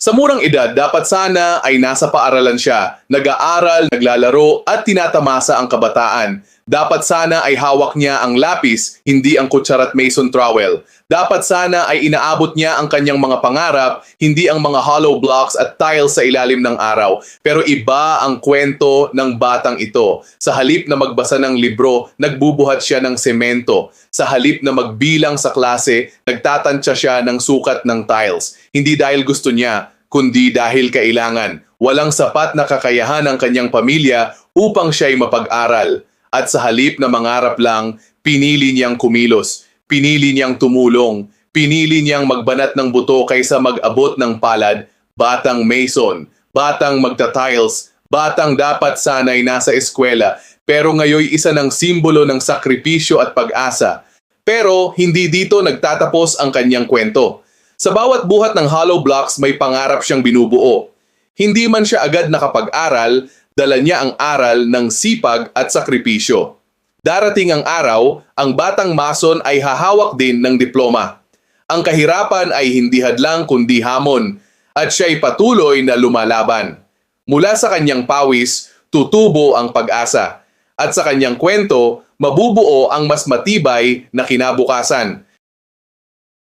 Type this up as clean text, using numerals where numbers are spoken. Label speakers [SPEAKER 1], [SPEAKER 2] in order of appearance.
[SPEAKER 1] Sa murang edad, dapat sana ay nasa paaralan siya, nag-aaral, naglalaro at tinatamasa ang kabataan. Dapat sana ay hawak niya ang lapis, hindi ang kutsara at mason trowel. Dapat sana ay inaabot niya ang kanyang mga pangarap, hindi ang mga hollow blocks at tiles sa ilalim ng araw. Pero iba ang kwento ng batang ito. Sa halip na magbasa ng libro, nagbubuhat siya ng semento. Sa halip na magbilang sa klase, nagtatansya siya ng sukat ng tiles. Hindi dahil gusto niya, kundi dahil kailangan. Walang sapat na kakayahan ng kanyang pamilya upang siya'y mapag-aral. At sa halip na mangarap lang, pinili niyang kumilos. Pinili niyang tumulong. Pinili niyang magbanat ng buto kaysa mag-abot ng palad. Batang mason, batang magta-tiles, batang dapat sana'y nasa eskwela, pero ngayoy isa ng simbolo ng sakripisyo at pag-asa. Pero hindi dito nagtatapos ang kanyang kwento. Sa bawat buhat ng hollow blocks may pangarap siyang binubuo. Hindi man siya agad nakapag-aral, dala niya ang aral ng sipag at sakripisyo. Darating ang araw, ang batang mason ay hahawak din ng diploma. Ang kahirapan ay hindi hadlang kundi hamon, at siya'y patuloy na lumalaban. Mula sa kanyang pawis, tutubo ang pag-asa. At sa kanyang kwento, mabubuo ang mas matibay na kinabukasan.